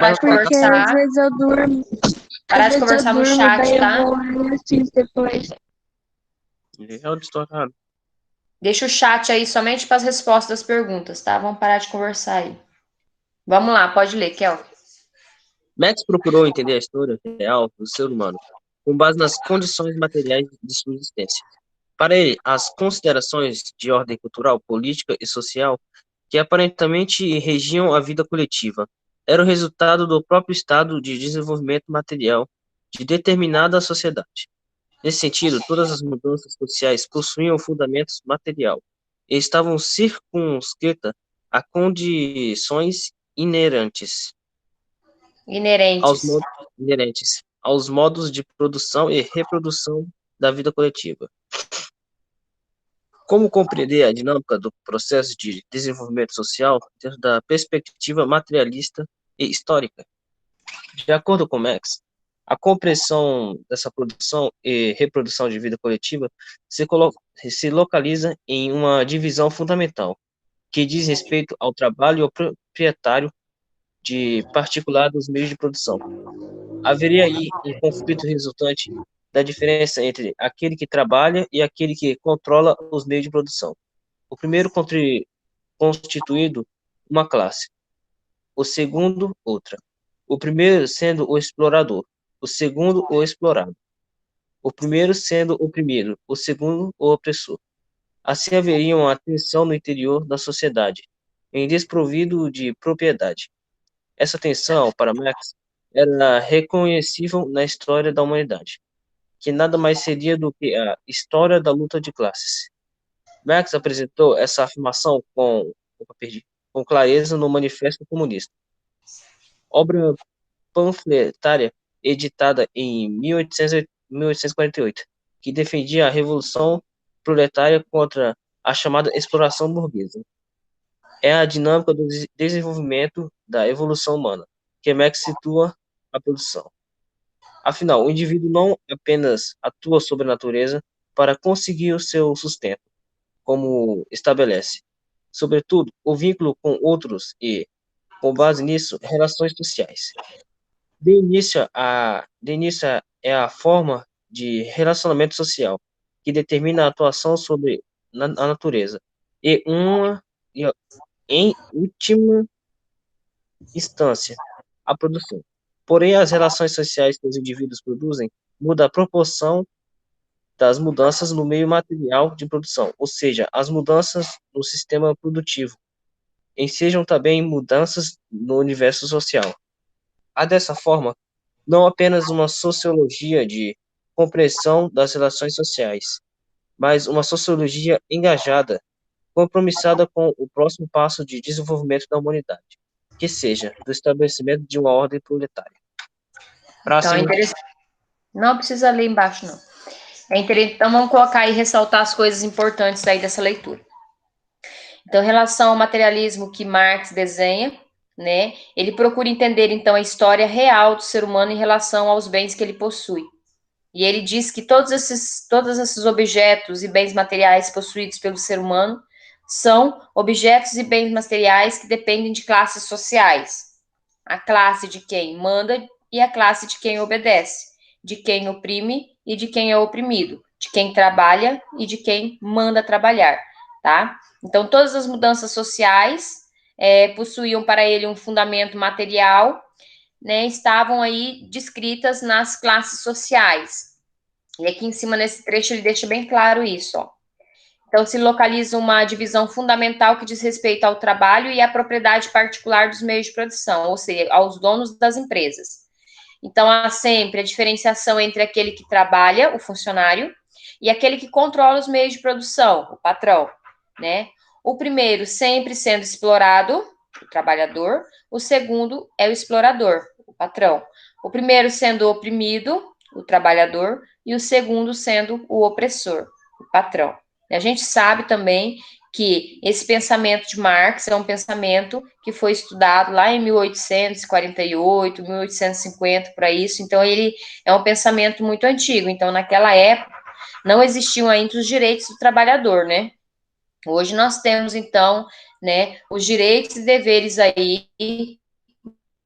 Parar de Porque às conversar. vezes eu durmo. Parar Às de vezes eu conversar no durmo, chat, daí eu tá? vou e assisto depois. É onde estou errado. Deixa o chat aí somente para as respostas das perguntas, tá? Vamos parar de conversar aí. Vamos lá, pode ler, Kel. Max procurou entender a história real do ser humano, com base nas condições materiais de sua existência. Para ele, as considerações de ordem cultural, política e social que aparentemente regiam a vida coletiva eram o resultado do próprio estado de desenvolvimento material de determinada sociedade. Nesse sentido, todas as mudanças sociais possuíam fundamentos material e estavam circunscritas a condições aos Inerentes. modos, inerentes aos modos de produção e reprodução da vida coletiva. Como compreender a dinâmica do processo de desenvolvimento social dentro da perspectiva materialista e histórica? De acordo com Marx, a compreensão dessa produção e reprodução de vida coletiva se localiza em uma divisão fundamental, que diz respeito ao trabalho proprietário de particular dos meios de produção. Haveria aí um conflito resultante da diferença entre aquele que trabalha e aquele que controla os meios de produção. O primeiro constituído uma classe, o segundo outra. O primeiro sendo o explorador, o segundo o explorado. O primeiro sendo o oprimido, o segundo o opressor. Assim haveria uma tensão no interior da sociedade, em desprovido de propriedade. Essa tensão, para Marx, era reconhecível na história da humanidade, que nada mais seria do que a história da luta de classes. Marx apresentou essa afirmação com clareza no Manifesto Comunista, obra panfletária editada em 1848, que defendia a revolução proletária contra a chamada exploração burguesa. É a dinâmica do desenvolvimento da evolução humana, que Marx situa a produção. Afinal, o indivíduo não apenas atua sobre a natureza para conseguir o seu sustento, como estabelece, sobretudo, o vínculo com outros e, com base nisso, relações sociais. De início é a forma de relacionamento social que determina a atuação sobre a natureza e em última instância, a produção. Porém, as relações sociais que os indivíduos produzem mudam a proporção das mudanças no meio material de produção, ou seja, as mudanças no sistema produtivo, ensejam também mudanças no universo social. Há dessa forma, não apenas uma sociologia de compreensão das relações sociais, mas uma sociologia engajada, compromissada com o próximo passo de desenvolvimento da humanidade, que seja do estabelecimento de uma ordem proletária. Então, é interessante. Não precisa ler embaixo, não. Então, vamos colocar e ressaltar as coisas importantes aí dessa leitura. Então, em relação ao materialismo que Marx desenha, né, ele procura entender, então, a história real do ser humano em relação aos bens que ele possui. E ele diz que todos esses objetos e bens materiais possuídos pelo ser humano são objetos e bens materiais que dependem de classes sociais. A classe de quem manda e a classe de quem obedece, de quem oprime e de quem é oprimido, de quem trabalha e de quem manda trabalhar, tá? Então, todas as mudanças sociais possuíam para ele um fundamento material, né, estavam aí descritas nas classes sociais. E aqui em cima, nesse trecho, ele deixa bem claro isso, ó. Então, se localiza uma divisão fundamental que diz respeito ao trabalho e à propriedade particular dos meios de produção, ou seja, aos donos das empresas. Então, há sempre a diferenciação entre aquele que trabalha, o funcionário, e aquele que controla os meios de produção, o patrão, né? O primeiro sempre sendo explorado, o trabalhador, o segundo é o explorador, o patrão. O primeiro sendo oprimido, o trabalhador, e o segundo sendo o opressor, o patrão. E a gente sabe também que esse pensamento de Marx é um pensamento que foi estudado lá em 1848, 1850, para isso. Então, ele é um pensamento muito antigo. Então, naquela época, não existiam ainda os direitos do trabalhador, né? Hoje nós temos, então, né, os direitos e deveres aí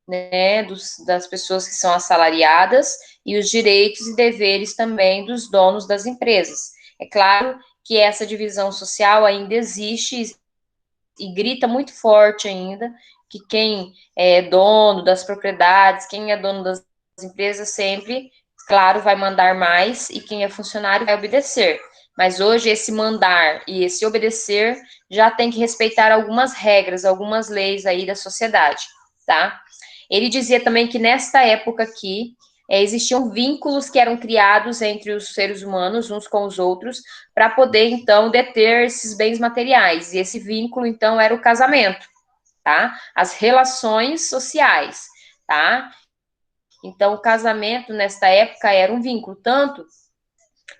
né, das pessoas que são assalariadas e os direitos e deveres também dos donos das empresas. É claro que essa divisão social ainda existe e grita muito forte ainda que quem é dono das propriedades, quem é dono das empresas sempre, claro, vai mandar mais e quem é funcionário vai obedecer. Mas hoje esse mandar e esse obedecer já tem que respeitar algumas regras, algumas leis aí da sociedade, tá? Ele dizia também que nesta época aqui existiam vínculos que eram criados entre os seres humanos, uns com os outros, para poder, então, deter esses bens materiais. E esse vínculo, então, era o casamento, tá? As relações sociais, tá? Então, o casamento, nesta época, era um vínculo, tanto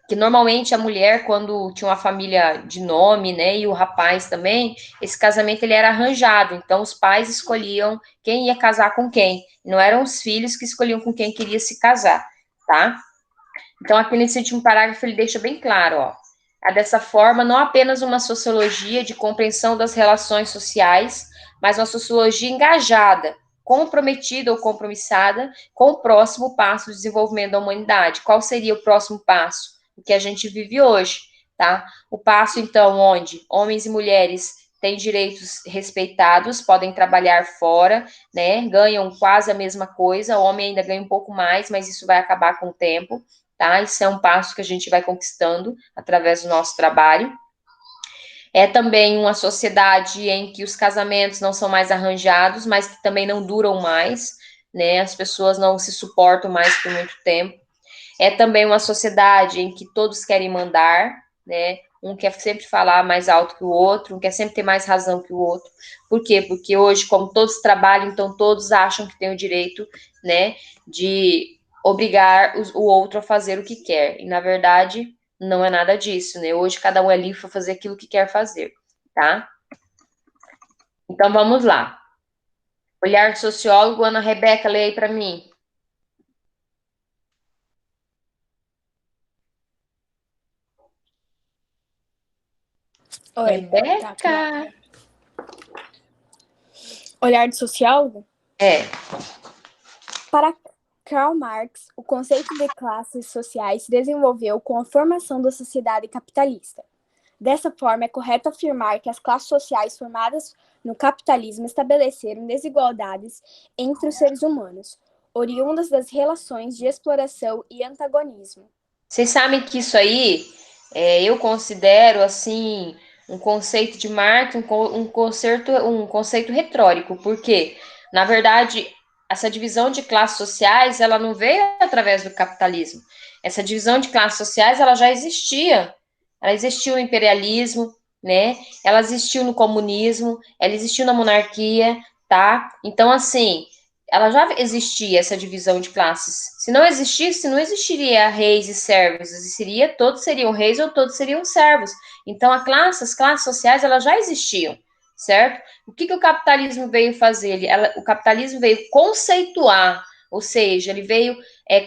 que normalmente a mulher, quando tinha uma família de nome, né, e o rapaz também, esse casamento ele era arranjado, então os pais escolhiam quem ia casar com quem, não eram os filhos que escolhiam com quem queria se casar, tá? Então aqui nesse último parágrafo ele deixa bem claro, ó, dessa forma, não apenas uma sociologia de compreensão das relações sociais, mas uma sociologia engajada, comprometida ou compromissada com o próximo passo do desenvolvimento da humanidade. Qual seria o próximo passo? O que a gente vive hoje, tá? O passo, então, onde homens e mulheres têm direitos respeitados, podem trabalhar fora, né? Ganham quase a mesma coisa, o homem ainda ganha um pouco mais, mas isso vai acabar com o tempo, tá? Isso é um passo que a gente vai conquistando através do nosso trabalho. É também uma sociedade em que os casamentos não são mais arranjados, mas que também não duram mais, né? As pessoas não se suportam mais por muito tempo. É também uma sociedade em que todos querem mandar, né? Um quer sempre falar mais alto que o outro, um quer sempre ter mais razão que o outro. Por quê? Porque hoje, como todos trabalham, então todos acham que têm o direito, né, de obrigar o outro a fazer o que quer. E, na verdade, não é nada disso, né? Hoje, cada um é livre para fazer aquilo que quer fazer, tá? Então, vamos lá. Olhar de sociólogo, Ana Rebeca, lê aí para mim. Oi. Rebeca! Tá. Olhar de sociólogo? É. Para Karl Marx, o conceito de classes sociais se desenvolveu com a formação da sociedade capitalista. Dessa forma, é correto afirmar que as classes sociais formadas no capitalismo estabeleceram desigualdades entre os seres humanos, oriundas das relações de exploração e antagonismo. Vocês sabem que isso aí, eu considero, assim, um conceito de Marx, um conceito retórico, porque, na verdade, essa divisão de classes sociais, ela não veio através do capitalismo. Essa divisão de classes sociais, ela já existia. Ela existiu no imperialismo, né? Ela existiu no comunismo, ela existiu na monarquia, tá? Então, assim, ela já existia essa divisão de classes. Se não existisse, não existiria reis e servos, existiria todos seriam reis ou todos seriam servos. Então as classes sociais, elas já existiam, certo? O que o capitalismo veio fazer? O capitalismo veio conceituar, ou seja, ele veio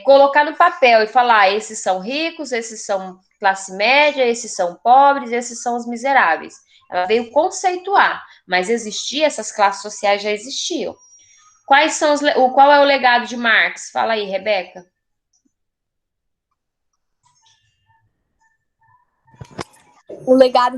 colocar no papel e falar: esses são ricos, esses são classe média, esses são pobres, esses são os miseráveis. Ela veio conceituar, mas existia, essas classes sociais já existiam. Qual é o legado de Marx? Fala aí, Rebeca. O legado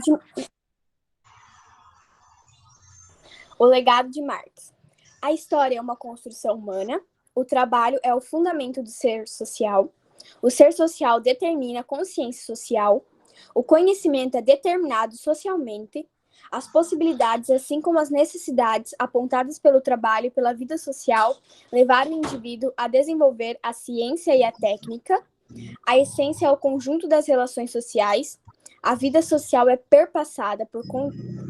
de Marx. A história é uma construção humana, o trabalho é o fundamento do ser social, o ser social determina a consciência social, o conhecimento é determinado socialmente, as possibilidades, assim como as necessidades apontadas pelo trabalho e pela vida social, levaram o indivíduo a desenvolver a ciência e a técnica, a essência é o conjunto das relações sociais, a vida social é perpassada por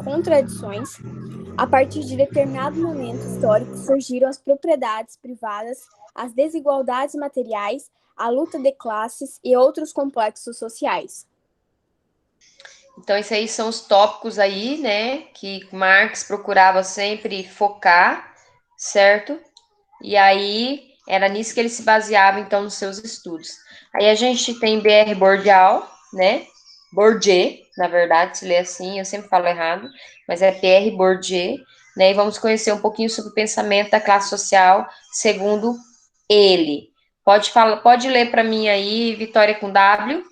contradições, a partir de determinado momento histórico surgiram as propriedades privadas, as desigualdades materiais, a luta de classes e outros complexos sociais. Então, esses aí são os tópicos aí, né, que Marx procurava sempre focar, certo? E aí, era nisso que ele se baseava, então, nos seus estudos. Aí a gente tem B.R. Bourdieu, né? Bourdieu, na verdade, se lê assim, eu sempre falo errado, mas é Pierre Bourdieu, né? E vamos conhecer um pouquinho sobre o pensamento da classe social segundo ele. Pode ler para mim aí, Vitória com W.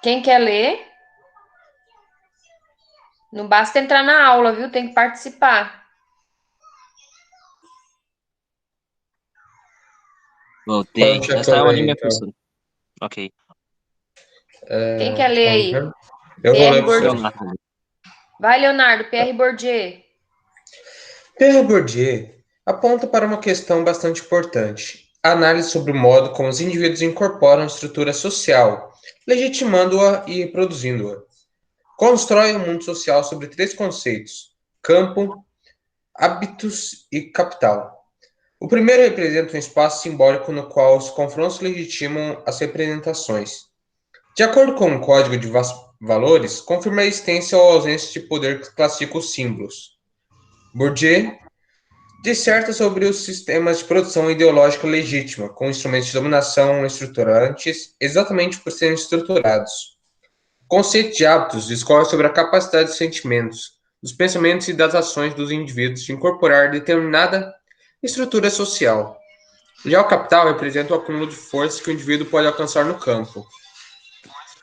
Quem quer ler? Não basta entrar na aula, viu? Tem que participar. Voltei. Já saiu ali, minha professora. Ok. Quem quer ler aí? Eu vou ler Bourdieu. Vai, Leonardo, Pierre Bourdieu. Pierre Bourdieu aponta para uma questão bastante importante: a análise sobre o modo como os indivíduos incorporam a estrutura social, legitimando-a e reproduzindo-a. Constrói o mundo social sobre 3 conceitos: campo, hábitos e capital. O primeiro representa um espaço simbólico no qual os confrontos legitimam as representações. De acordo com o Código de Valores, confirma a existência ou ausência de poder que classifica os símbolos. Bourdieu disserta sobre os sistemas de produção ideológica legítima, com instrumentos de dominação estruturantes, exatamente por serem estruturados. O conceito de hábitos discorre sobre a capacidade dos sentimentos, dos pensamentos e das ações dos indivíduos de incorporar determinada estrutura social. Já o capital representa o acúmulo de forças que o indivíduo pode alcançar no campo.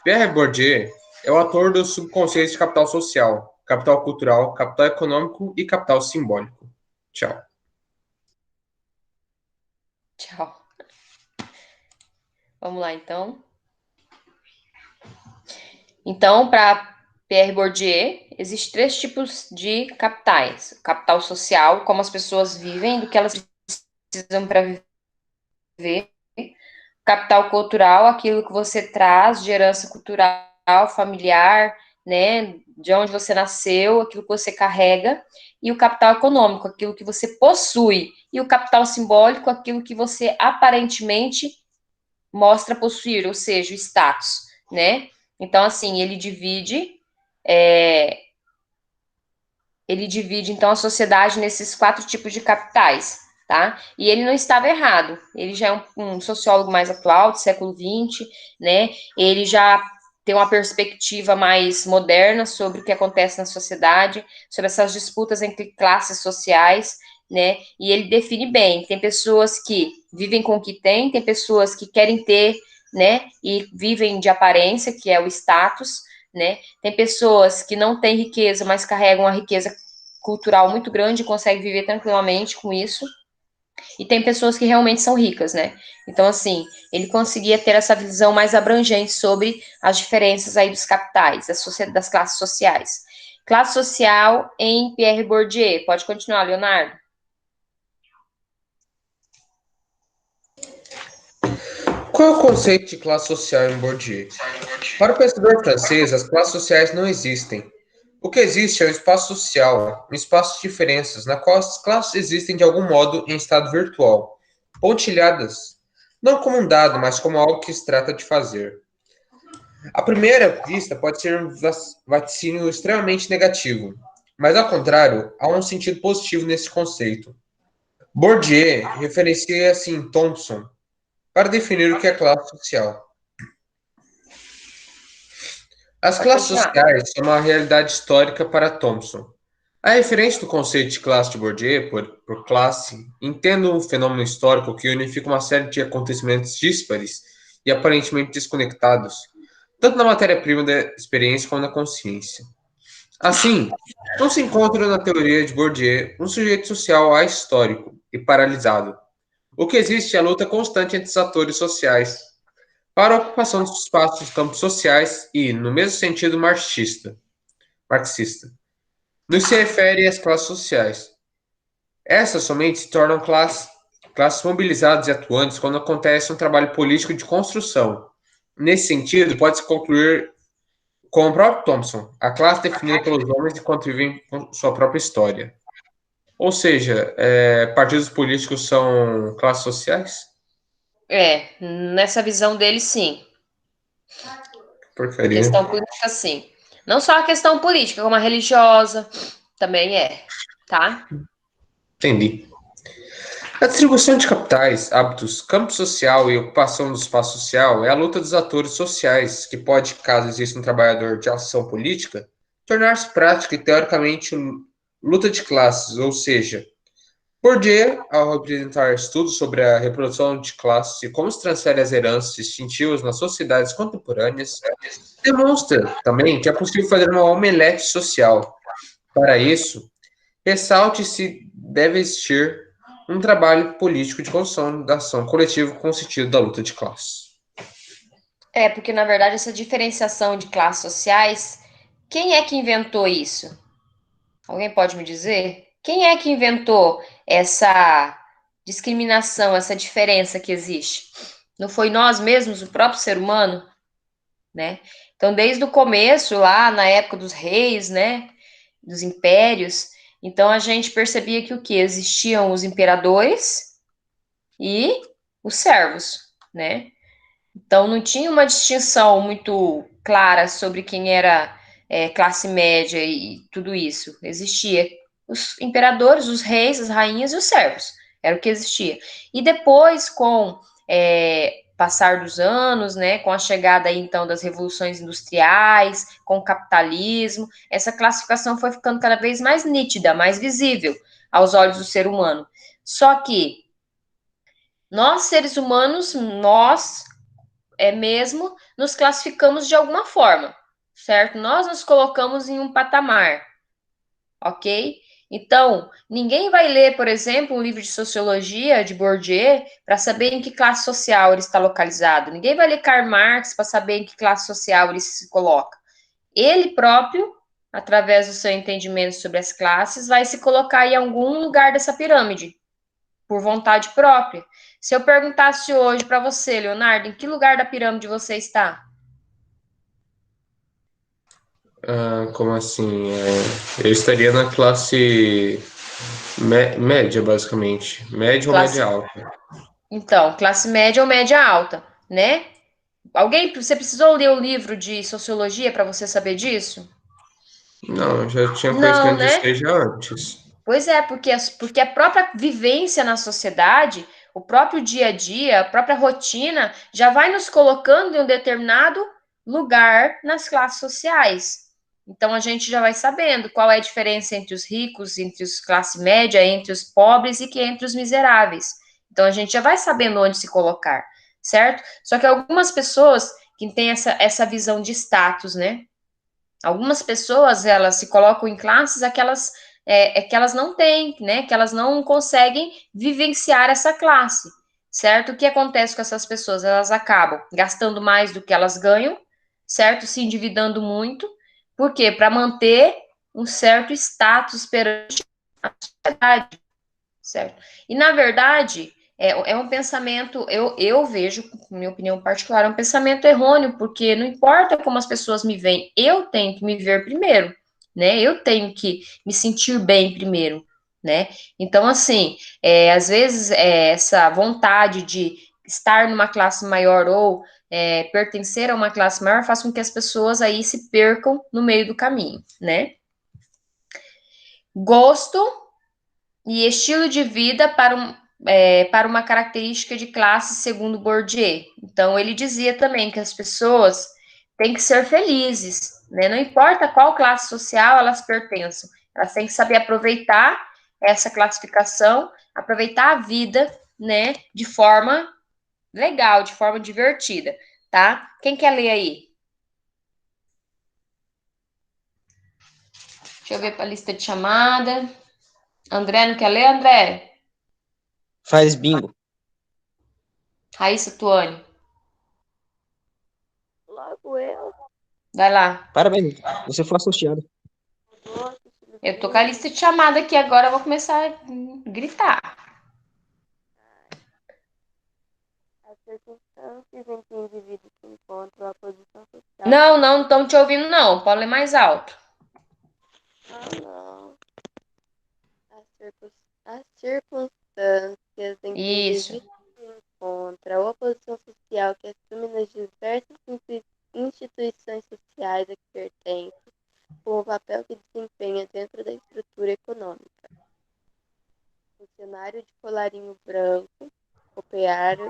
Pierre Bourdieu é o autor dos subconceitos de capital social, capital cultural, capital econômico e capital simbólico. Tchau. Tchau. Vamos lá, então. Então, para Pierre Bourdieu, existem 3 tipos de capitais. O capital social, como as pessoas vivem, do que elas precisam para viver. O capital cultural, aquilo que você traz de herança cultural, familiar, né, de onde você nasceu, aquilo que você carrega. E o capital econômico, aquilo que você possui. E o capital simbólico, aquilo que você aparentemente mostra possuir, ou seja, o status, né? Então, assim, ele divide, então, a sociedade nesses 4 tipos de capitais, tá? E ele não estava errado. Ele já é um sociólogo mais atual, do século XX, né? Ele já tem uma perspectiva mais moderna sobre o que acontece na sociedade, sobre essas disputas entre classes sociais, né? E ele define bem. Tem pessoas que vivem com o que tem pessoas que querem ter, né? E vivem de aparência, que é o status, né? Tem pessoas que não têm riqueza, mas carregam uma riqueza cultural muito grande e conseguem viver tranquilamente com isso. E tem pessoas que realmente são ricas, né? Então, assim, ele conseguia ter essa visão mais abrangente sobre as diferenças aí dos capitais, das classes sociais. Classe social em Pierre Bourdieu. Pode continuar, Leonardo. Qual é o conceito de classe social em Bourdieu? Para o pensador francês, as classes sociais não existem. O que existe é um espaço social, um espaço de diferenças, na qual as classes existem de algum modo em estado virtual, pontilhadas, não como um dado, mas como algo que se trata de fazer. À primeira vista, pode ser um vaticínio extremamente negativo, mas, ao contrário, há um sentido positivo nesse conceito. Bourdieu referencia assim Thompson para definir o que é classe social. As classes sociais são uma realidade histórica para Thompson. A referência do conceito de classe de Bourdieu por classe entende um fenômeno histórico que unifica uma série de acontecimentos díspares e aparentemente desconectados, tanto na matéria-prima da experiência como na consciência. Assim, não se encontra na teoria de Bourdieu um sujeito social ahistórico e paralisado. O que existe é a luta constante entre os atores sociais para a ocupação dos espaços dos campos sociais e, no mesmo sentido marxista, no que se refere às classes sociais. Essas somente se tornam classes mobilizadas e atuantes quando acontece um trabalho político de construção. Nesse sentido, pode-se concluir com o próprio Thompson, a classe definida pelos homens enquanto vivem com sua própria história. Ou seja, partidos políticos são classes sociais? Nessa visão dele, sim. Porcaria. Questão política, sim. Não só a questão política, como a religiosa, Também é, tá? Entendi. A distribuição de capitais, hábitos, campo social e ocupação do espaço social é a luta dos atores sociais, que pode, caso exista um trabalhador de ação política, tornar-se prática e teoricamente luta de classes, ou seja, Bourdieu, ao apresentar estudos sobre a reprodução de classes e como se transferem as heranças instintivas nas sociedades contemporâneas, demonstra também que é possível fazer uma omelete social. Para isso, ressalte-se deve existir um trabalho político de construção da ação coletiva com o sentido da luta de classes. Porque na verdade essa diferenciação de classes sociais, quem é que inventou isso? Alguém pode me dizer? Quem é que inventou essa discriminação, essa diferença que existe? Não foi nós mesmos, o próprio ser humano, né? Então, desde o começo, lá na época dos reis, né, dos impérios, então a gente percebia que o que? Existiam os imperadores e os servos, né? Então, não tinha uma distinção muito clara sobre quem era classe média e tudo isso. Existia os imperadores, os reis, as rainhas e os servos. Era o que existia. E depois, com passar dos anos, né, com a chegada aí, então das revoluções industriais, com o capitalismo, essa classificação foi ficando cada vez mais nítida, mais visível aos olhos do ser humano. Só que nós, seres humanos, nós mesmo nos classificamos de alguma forma, certo? Nós nos colocamos em um patamar, ok? Então, ninguém vai ler, por exemplo, um livro de sociologia de Bourdieu para saber em que classe social ele está localizado. Ninguém vai ler Karl Marx para saber em que classe social ele se coloca. Ele próprio, através do seu entendimento sobre as classes, vai se colocar em algum lugar dessa pirâmide, por vontade própria. Se eu perguntasse hoje para você, Leonardo, em que lugar da pirâmide você está? Como assim? Eu estaria na classe média, basicamente. Média ou Classe, média alta. então, classe média ou média alta, né? Você precisou ler o livro de sociologia para você saber disso? Não, eu já tinha Não, conhecimento disso né? desde antes. Pois é, porque a própria vivência na sociedade, o próprio dia a dia, a própria rotina, já vai nos colocando em um determinado lugar nas classes sociais. Então a gente já vai sabendo qual é a diferença entre os ricos, entre os classe média, entre os pobres e que entre os miseráveis. Então a gente já vai sabendo onde se colocar, certo? Só que algumas pessoas que têm essa visão de status, né? Algumas pessoas, elas se colocam em classes que elas não têm, né? Que elas não conseguem vivenciar essa classe, certo? O que acontece com essas pessoas? Elas acabam gastando mais do que elas ganham, certo? Se endividando muito. Por quê? Para manter um certo status perante a sociedade, certo? E, na verdade, é um pensamento, eu vejo, minha opinião particular, é um pensamento errôneo, porque não importa como as pessoas me veem, eu tenho que me ver primeiro, né? Eu tenho que me sentir bem primeiro, né? Então, assim, às vezes, essa vontade de estar numa classe maior ou pertencer a uma classe maior faz com que as pessoas aí se percam no meio do caminho, né? Gosto e estilo de vida para uma característica de classe, segundo Bourdieu. Então, ele dizia também que as pessoas têm que ser felizes, né? Não importa qual classe social elas pertençam, elas têm que saber aproveitar essa classificação, aproveitar a vida, né, de forma legal, de forma divertida, tá? Quem quer ler aí? Deixa eu ver para a lista de chamada. André, não quer ler, André? Faz bingo. Raíssa Tuane. Logo eu. Vai lá. Parabéns, você foi associado. Eu tô com a lista de chamada aqui agora, eu vou começar a gritar. As circunstâncias em que o indivíduo se encontra, a posição social. Não estão te ouvindo, não. Pode ler mais alto. Não. As circunstâncias em que o Isso. indivíduo se encontra, a oposição social que assume nas diversas instituições sociais a que pertence, com o papel que desempenha dentro da estrutura econômica. Funcionário de colarinho branco, operário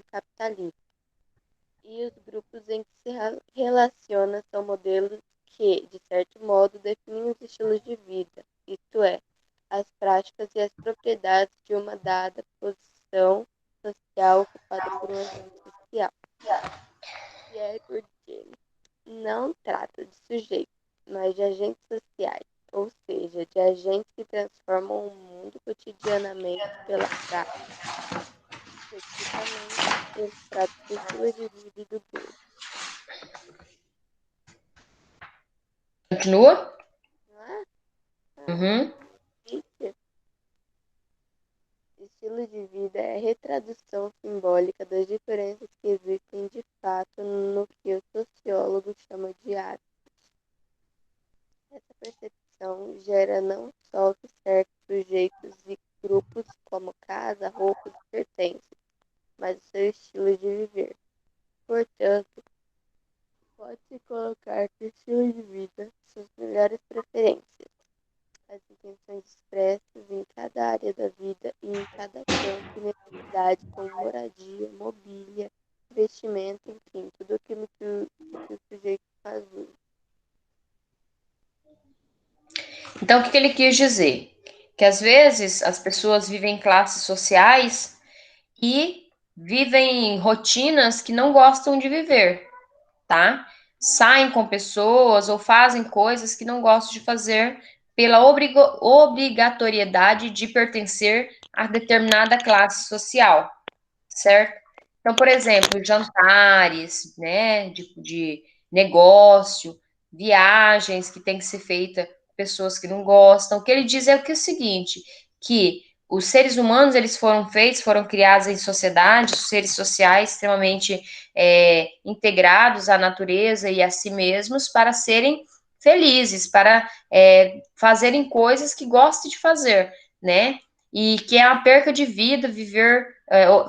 capitalista. E os grupos em que se relaciona são modelos que, de certo modo, definem os estilos de vida, isto é, as práticas e as propriedades de uma dada posição social ocupada por um agente social. Pierre Bourdieu não trata de sujeitos, mas de agentes sociais, ou seja, de agentes que transformam o mundo cotidianamente pela prática. Especificamente, ele trata do estilo de vida e do gosto. Continua? Não é? Uhum. Estilo de vida é a retradução simbólica das diferenças que existem de fato no que o sociólogo chama de hábitos. Essa percepção gera não só o que cerca sujeitos e grupos como casa, roupas e pertences, mas o seu estilo de viver. Portanto, pode-se colocar que o estilo de vida são as melhores preferências, as intenções expressas em cada área da vida e em cada campo e necessidade, como moradia, mobília, vestimento, enfim, tudo aquilo que o sujeito faz uso. Então, o que ele quis dizer? Que às vezes as pessoas vivem em classes sociais e vivem rotinas que não gostam de viver, tá? Saem com pessoas ou fazem coisas que não gostam de fazer pela obrigatoriedade de pertencer a determinada classe social, certo? Então, por exemplo, jantares, né, de negócio, viagens que tem que ser feita pessoas que não gostam. O que ele diz é o seguinte, que os seres humanos, eles foram feitos, foram criados em sociedade, seres sociais extremamente integrados à natureza e a si mesmos para serem felizes, para fazerem coisas que gostem de fazer, né? E que é uma perca de vida viver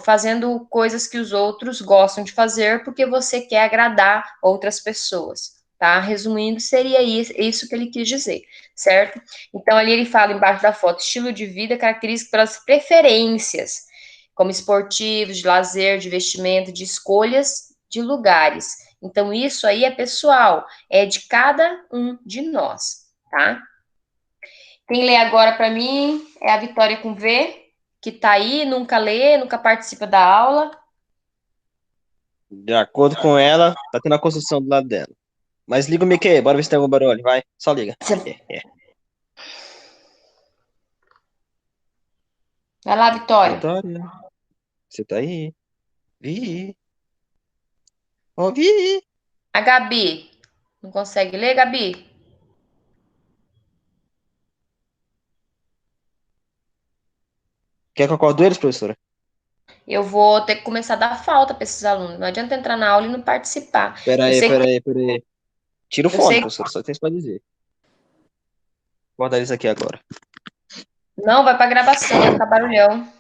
fazendo coisas que os outros gostam de fazer porque você quer agradar outras pessoas, tá? Resumindo, seria isso que ele quis dizer, certo? Então, ali ele fala embaixo da foto, estilo de vida característico pelas preferências, como esportivos, de lazer, de vestimento, de escolhas de lugares. Então, isso aí é pessoal, é de cada um de nós, tá? Quem lê agora para mim é a Vitória com V, que tá aí, nunca lê, nunca participa da aula. De acordo com ela, tá tendo a construção do lado dela. Mas liga o mic aí, bora ver se tem algum barulho. Vai, só liga. Vai lá, Vitória. Vitória, você tá aí? Vi. Ouvi. A Gabi. Não consegue ler, Gabi? Quer que eu acorde eles, professora? Eu vou ter que começar a dar falta para esses alunos. Não adianta entrar na aula e não participar. Pera Eu aí, sei pera que, aí, pera aí. Tira o eu fone, sei professora, só tem isso pra dizer. Vou guardar eles aqui agora. Não, vai para gravação, vai ficar barulhão.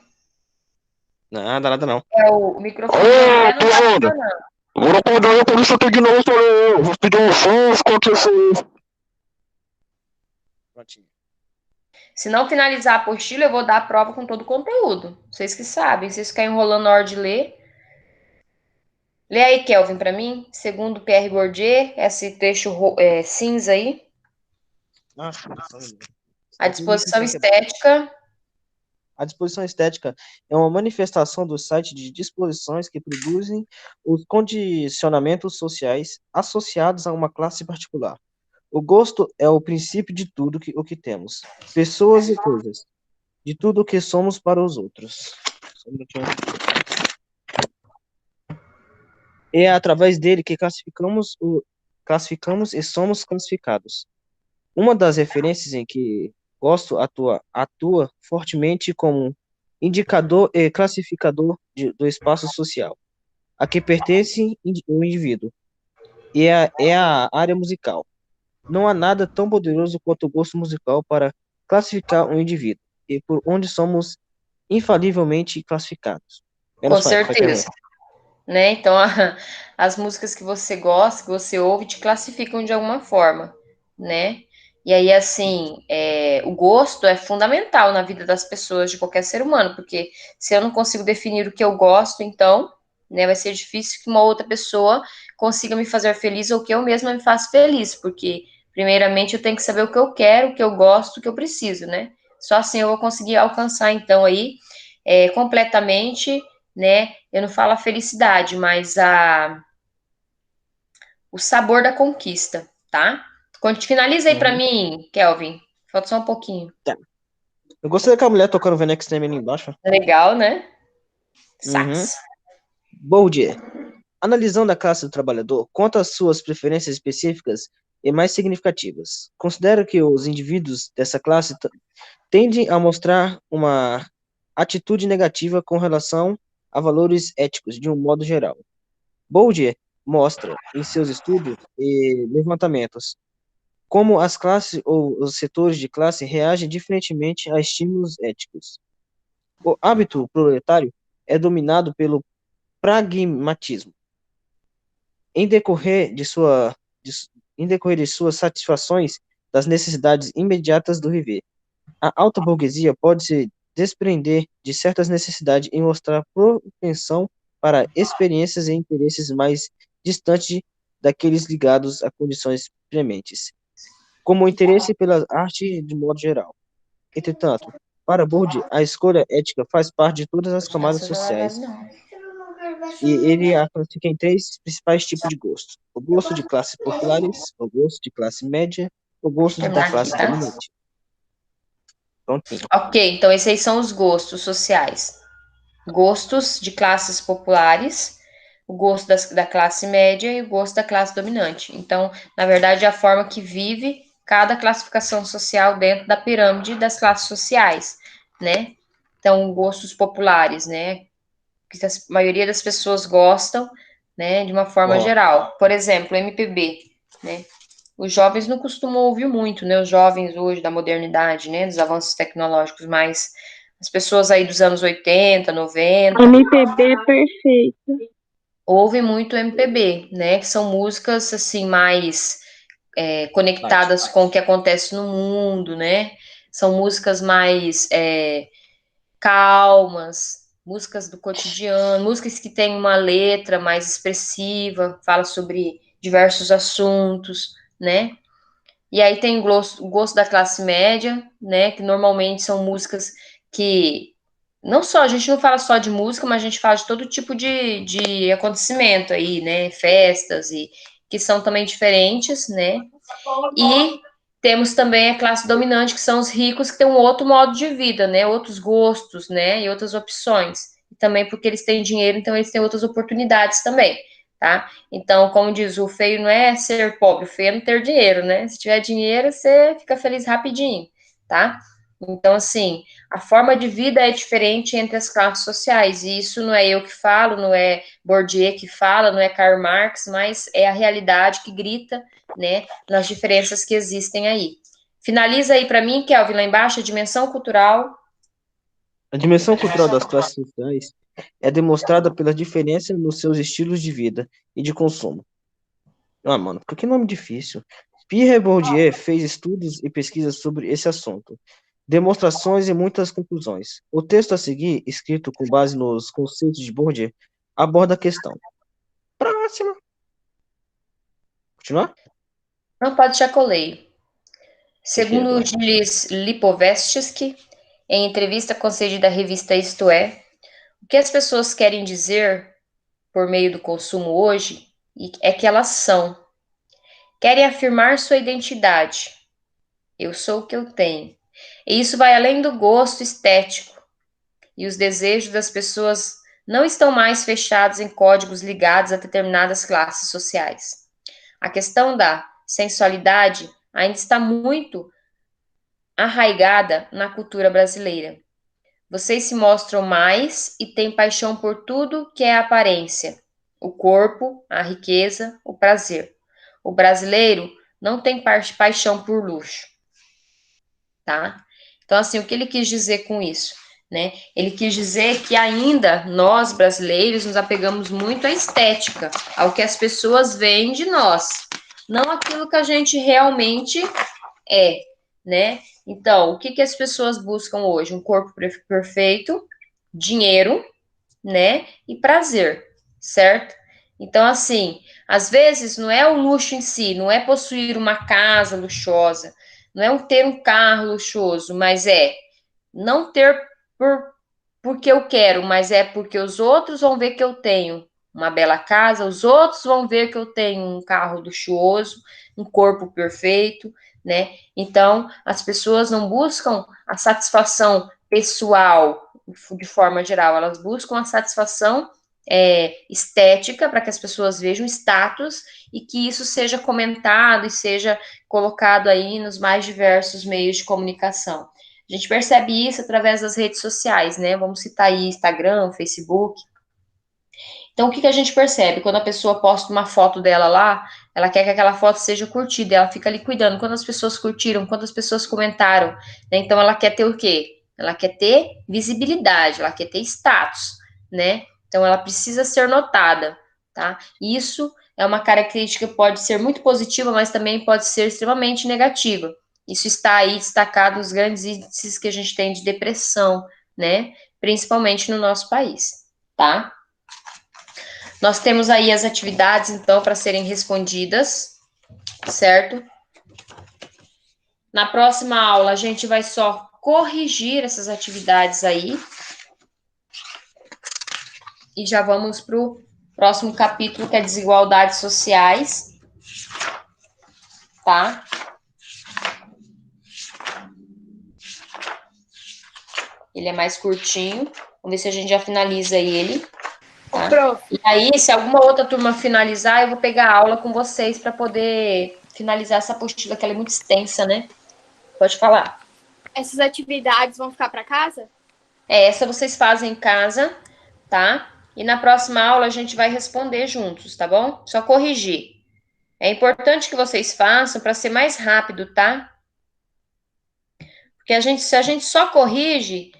Nada, nada não. O microfone do André não tá funcionando. Agora acordar aí, por isso eu tenho de novo, falei, eu vou pedir um fãs, qual que é isso? Prontinho. Se não finalizar a apostila, eu vou dar a prova com todo o conteúdo. Vocês que sabem, vocês ficam enrolando na hora de ler. Lê aí, Kelvin, para mim. Segundo Pierre Bourdieu, esse trecho cinza aí. Nossa, A disposição estética. A disposição estética é uma manifestação do site de disposições que produzem os condicionamentos sociais associados a uma classe particular. O gosto é o princípio de tudo o que temos, pessoas e coisas, de tudo o que somos para os outros. Só um minutinho. É através dele que classificamos e somos classificados. Uma das referências em que gosto atua fortemente como indicador e classificador do espaço social, a que pertence o indivíduo, e é a área musical. Não há nada tão poderoso quanto o gosto musical para classificar um indivíduo, e por onde somos infalivelmente classificados. Com Menos pai certeza. Né? Então, as músicas que você gosta, que você ouve, te classificam de alguma forma. né? E aí, assim, o gosto é fundamental na vida das pessoas, de qualquer ser humano, porque se eu não consigo definir o que eu gosto, então, né, vai ser difícil que uma outra pessoa consiga me fazer feliz ou que eu mesma me faça feliz, porque, primeiramente, eu tenho que saber o que eu quero, o que eu gosto, o que eu preciso, né? Só assim eu vou conseguir alcançar, então, aí, completamente, né? Eu não falo a felicidade, mas o sabor da conquista, tá? Finaliza aí pra mim, Kelvin. Falta só um pouquinho. Tá. Eu gostei daquela mulher tocando Venom Extreme ali embaixo. Legal, né? Uhum. Sax. Bourdieu. Analisando a classe do trabalhador, conta as suas preferências específicas e mais significativas. Considera que os indivíduos dessa classe tendem a mostrar uma atitude negativa com relação a valores éticos, de um modo geral. Bourdieu mostra, em seus estudos e levantamentos, como as classes ou os setores de classe reagem diferentemente a estímulos éticos. O hábito proletário é dominado pelo pragmatismo, em decorrer de, de, em decorrer de suas satisfações das necessidades imediatas do viver. A alta burguesia pode se desprender de certas necessidades e mostrar propensão para experiências e interesses mais distantes daqueles ligados a condições prementes, como o interesse pela arte de modo geral. Entretanto, para Bourdieu, a escolha ética faz parte de todas as camadas sociais, e ele a classifica em três principais tipos de gosto: o gosto de classes populares, o gosto de classe média, o gosto da Terminar aqui, classe tá? dominante. Prontinho. Ok, então esses aí são os gostos sociais. Gostos de classes populares, o gosto da classe média e o gosto da classe dominante. Então, na verdade, é a forma que vive cada classificação social dentro da pirâmide das classes sociais, né? Então, gostos populares, né? Que a maioria das pessoas gostam, né? De uma forma Ó, geral. Por exemplo, MPB, né? Os jovens não costumam ouvir muito, né? Os jovens hoje da modernidade, né? Dos avanços tecnológicos, mas as pessoas aí dos anos 80, 90, MPB é perfeito. ouvem muito MPB, né? Que são músicas, assim, mais light. conectadas com o que acontece no mundo, né? São músicas mais calmas, músicas do cotidiano, músicas que têm uma letra mais expressiva, fala sobre diversos assuntos, né? E aí tem o gosto da classe média, né? Que normalmente são músicas que não só, a gente não fala só de música, mas a gente fala de todo tipo de acontecimento aí, né? Festas e que são também diferentes, né? E temos também a classe dominante, que são os ricos, que têm um outro modo de vida, né? Outros gostos, né? E outras opções. E também porque eles têm dinheiro, então eles têm outras oportunidades também, tá? Então, como diz, o feio não é ser pobre, o feio é não ter dinheiro, né? Se tiver dinheiro, você fica feliz rapidinho, tá? Então, assim, a forma de vida é diferente entre as classes sociais, e isso não é eu que falo, não é Bourdieu que fala, não é Karl Marx, mas é a realidade que grita, né, nas diferenças que existem aí. Finaliza aí para mim, Kelvin, lá embaixo, a dimensão cultural. A dimensão cultural das classes sociais é demonstrada pela diferença nos seus estilos de vida e de consumo. Ah, mano, que nome difícil. Pierre Bourdieu fez estudos e pesquisas sobre esse assunto, demonstrações e muitas conclusões. O texto a seguir, escrito com base nos conceitos de Bourdieu, aborda a questão. Próximo. Continuar? Não pode chacoleio. Ok, Segundo vai. Gilles Lipovetsky, em entrevista concedida à revista Isto É, o que as pessoas querem dizer por meio do consumo hoje é que elas são. Querem afirmar sua identidade. Eu sou o que eu tenho. E isso vai além do gosto estético. E os desejos das pessoas não estão mais fechados em códigos ligados a determinadas classes sociais. A questão da sensualidade ainda está muito arraigada na cultura brasileira. Vocês se mostram mais e têm paixão por tudo que é aparência, o corpo, a riqueza, o prazer. O brasileiro não tem paixão por luxo, tá? Então, assim, o que ele quis dizer com isso? Né? Ele quis dizer que ainda nós, brasileiros, nos apegamos muito à estética, ao que as pessoas veem de nós. não aquilo que a gente realmente é, né? Então, o que as pessoas buscam hoje? Um corpo perfeito, dinheiro, né? E prazer, certo? Então, assim, às vezes não é o luxo em si, não é possuir uma casa luxuosa, não é ter um carro luxuoso, mas é não ter porque eu quero, mas é porque os outros vão ver que eu tenho uma bela casa, os outros vão ver que eu tenho um carro luxuoso, um corpo perfeito, né? Então, as pessoas não buscam a satisfação pessoal de forma geral, elas buscam a satisfação estética para que as pessoas vejam status e que isso seja comentado e seja colocado aí nos mais diversos meios de comunicação. A gente percebe isso através das redes sociais, né? Vamos citar aí Instagram, Facebook. Então, o que a gente percebe? Quando a pessoa posta uma foto dela lá, ela quer que aquela foto seja curtida, ela fica ali cuidando. Quantas pessoas curtiram, quantas pessoas comentaram, né? Então, ela quer ter o quê? Ela quer ter visibilidade, ela quer ter status, né? Então, ela precisa ser notada, tá? Isso é uma característica que pode ser muito positiva, mas também pode ser extremamente negativa. Isso está aí destacado nos grandes índices que a gente tem de depressão, né? Principalmente no nosso país, tá? Nós temos aí as atividades, então, para serem respondidas, certo? Na próxima aula, a gente vai só corrigir essas atividades aí. E já vamos para o próximo capítulo, que é desigualdades sociais. Tá? Ele é mais curtinho. Vamos ver se a gente já finaliza ele. Tá? E aí, se alguma outra turma finalizar, eu vou pegar a aula com vocês para poder finalizar essa apostila, que ela é muito extensa, né? Pode falar. Essas atividades vão ficar para casa? Essa vocês fazem em casa, tá? E na próxima aula a gente vai responder juntos, tá bom? Só corrigir. É importante que vocês façam para ser mais rápido, tá? Porque se a gente só corrige,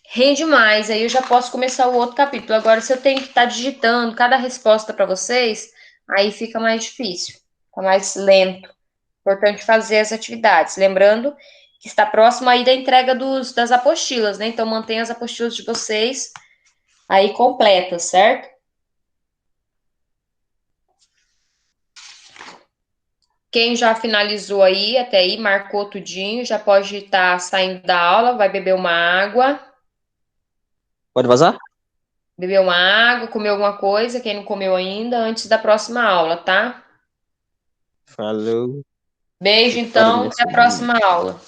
rende mais. Aí eu já posso começar o outro capítulo. Agora, se eu tenho que estar digitando cada resposta para vocês, aí fica mais difícil, fica mais lento. Importante fazer as atividades. Lembrando que está próximo aí da entrega das apostilas, né? Então, mantenha as apostilas de vocês aí completas, certo? Quem já finalizou aí, até aí, marcou tudinho, já pode estar saindo da aula, vai beber uma água. Pode vazar? Beber uma água, comer alguma coisa, quem não comeu ainda, antes da próxima aula, tá? Falou. Beijo, então, até a próxima aula.